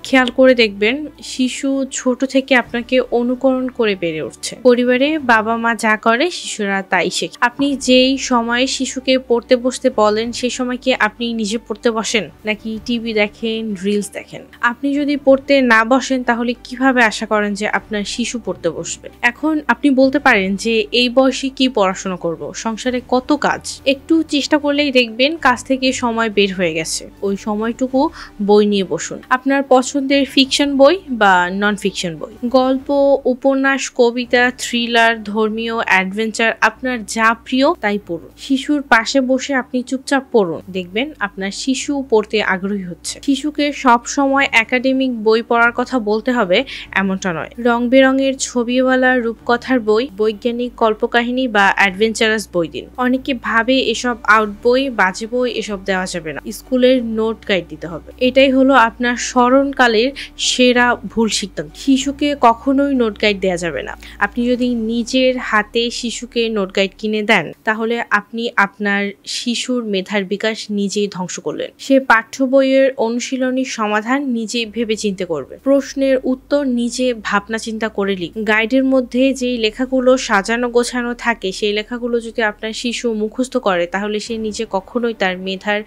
খেয়াল করে দেখবেন শিশু ছোট থেকে আপনাকে অনুকরণ করে বেড়ে উঠছে। পরিবারে বাবা মা যা করে শিশুরা তাই শেখে। আপনি যেই সময়ে শিশুকে পড়তে বসতে বলেন সেই সময় কি আপনি নিজে পড়তে বসেন নাকি টিভি দেখেন, রিলস দেখেন? আপনি যদি পড়তে না বসেন তাহলে কিভাবে আশা করেন যে আপনার শিশু পড়তে বসবে? এখন আপনি বলতে পারেন যে এই বয়সে কি পড়াশোনা করব, সংসারে কত কাজ। একটু চেষ্টা করলেই দেখবেন কাজ থেকে সময় বের হয়ে গেছে। ওই সময়টুকু বই নিয়ে বসুন, আপনার পছন্দের ফিকশন বই বা নন ফিকশন বই, গল্প, উপন্যাস, কবিতা, থ্রিলার, ধর্মীয়, অ্যাডভেঞ্চার, আপনার যা প্রিয় তাই পড়ুন। শিশুর পাশে বসে আপনি চুপচাপ পড়ুন, দেখবেন আপনার শিশু পড়তে আগ্রহী হচ্ছে। শিশুকে সব সময় একাডেমিক বই পড়ার কথা বলতে হবে এমনটা নয়। রং বেরঙের ছবিওয়ালা রূপকথার বই, বৈজ্ঞানিক কল্পকাহিনী বা অ্যাডভেঞ্চারাস বই দিন। অনেকে ভাবে এসব আউট বই, বাজে বই এসব দেওয়া যাবে না, স্কুলের নোট গাইড দিতে হবে। এটাই হলো আপনার স্মরণকালের সেরা ভুল সিদ্ধান্ত। শিশুকে কখনোই নোট গাইড দেওয়া যাবে না। আপনি যদি নিজের হাতে শিশুকে নোট গাইড কিনে দেন তাহলে আপনি আপনার শিশুর মেধার বিকাশ নিজেই ধ্বংস করলেন। সে পাঠ্য বইয়ের অনুশীলনী সমাধান নিজে ভেবে চিন্তে করবে, প্রশ্নের উত্তর নিজে ভাবনা চিন্তা করে লিখ। গাইডের মধ্যে যেই লেখাগুলো সাজানো গোছানো থাকে সেই লেখাগুলো যদি আপনার শিশু মুখস্থ করে তাহলে সে নিজে কখনোই তার মেধার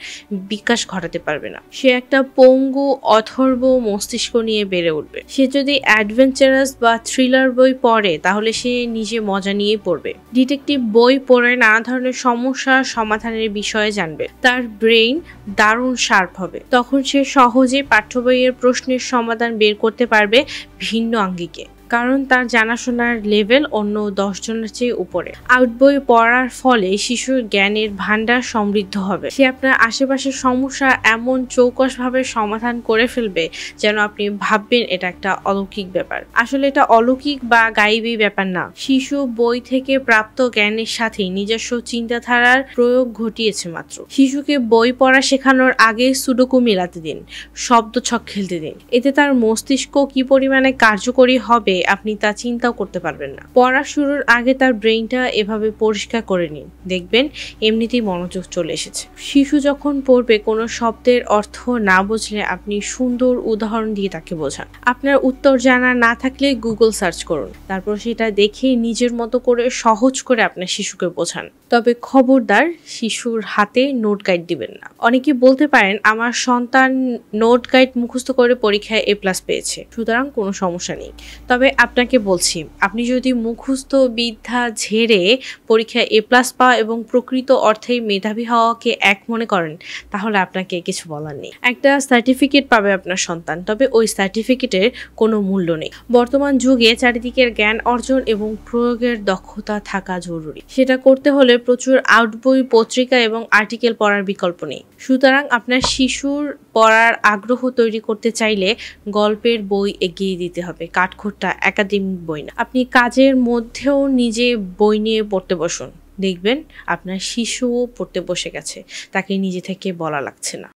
বিকাশ ঘটাতে পারবে না। সে একটা পঙ্গু অথর্ব মস্তিষ্ক নিয়ে বেড়ে উঠবে। সে যদি অ্যাডভেঞ্চারাস বা থ্রিলার বই পড়ে তাহলে সে নিজে মজা নিয়েই পড়বে। ডিটেকটিভ বই পড়ে নানা ধরনের সমস্যা সমাধানের বিষয়ে জানবে, তার ব্রেইন দারুণ শার্প হবে। তখন সে সহজে পাঠ্য বইয়ের প্রশ্নের সমাধান বের করতে পারবে ভিন্ন আঙ্গিকে, কারণ তার জানাশোনার লেভেল অন্য 10 জনের চেয়ে উপরে। আউট বই পড়ার ফলে শিশুর জ্ঞানের ভান্ডার সমৃদ্ধ হবে। সে আপনার আশেপাশের সমস্যা এমন চৌকসভাবে সমাধান করে ফেলবে যেন আপনি ভাববেন এটা একটা অলৌকিক ব্যাপার। আসলে এটা অলৌকিক বা গায়েবী ব্যাপার না। শিশু বই থেকে প্রাপ্ত জ্ঞানের সাথে নিজস্ব চিন্তাধারার প্রয়োগ ঘটিয়েছে মাত্র। শিশুকে বই পড়া শেখানোর আগে সুডোকু মিলাতে দিন, শব্দ ছক খেলতে দিন। এতে তার মস্তিষ্ক কি পরিমাণে কার্যকরী হবে আপনি তা চিন্তাও করতে পারবেন না। পড়া শুরুর আগে তার ব্রেইনটা এভাবে পরিষ্কার করে নিন, দেখবেন এমনিতেই মনোযোগ চলে এসেছে। শিশু যখন পড়বে কোনো শব্দের অর্থ না বুঝলে আপনি সুন্দর উদাহরণ দিয়ে তাকে বোঝান। আপনার উত্তর জানা না থাকলে গুগল সার্চ করুন, তারপর সেটা দেখে নিজের মতো করে সহজ করে আপনার শিশুকে বোঝান। তবে খবরদার শিশুর হাতে নোট গাইড দিবেন না। অনেকে বলতে পারেন আমার সন্তান নোট গাইড মুখস্থ করে পরীক্ষায় A+ পেয়েছে, সুতরাং কোনো সমস্যা নেই। তবে আপনাকে বলছি, আপনি যদি মুখস্থ বিদ্যা ঝেড়ে পরীক্ষায় A+ পাওয়া এবং প্রকৃত অর্থেই মেধাবী হওয়াকে এক মনে করেন তাহলে আপনাকে কিছু বলার নেই। একটা সার্টিফিকেট পাবে আপনার সন্তান, তবে ওই সার্টিফিকেটের কোনো মূল্য নেই। বর্তমান যুগে চারিদিকের জ্ঞান অর্জন এবং প্রয়োগের দক্ষতা থাকা জরুরি। সেটা করতে হলে প্রচুর আউট বই, পত্রিকা এবং আর্টিকেল পড়ার বিকল্প নেই। সুতরাং আপনার শিশুর পড়ার আগ্রহ তৈরি করতে চাইলে গল্পের বই এগিয়ে দিতে হবে, কাঠখোট্টা একাডেমিক বই না। আপনি কাজের মধ্যেও নিজে বই নিয়ে পড়তে বসুন, দেখবেন আপনার শিশুও পড়তে বসে গেছে, তাকে নিজে থেকে বলা লাগছে না।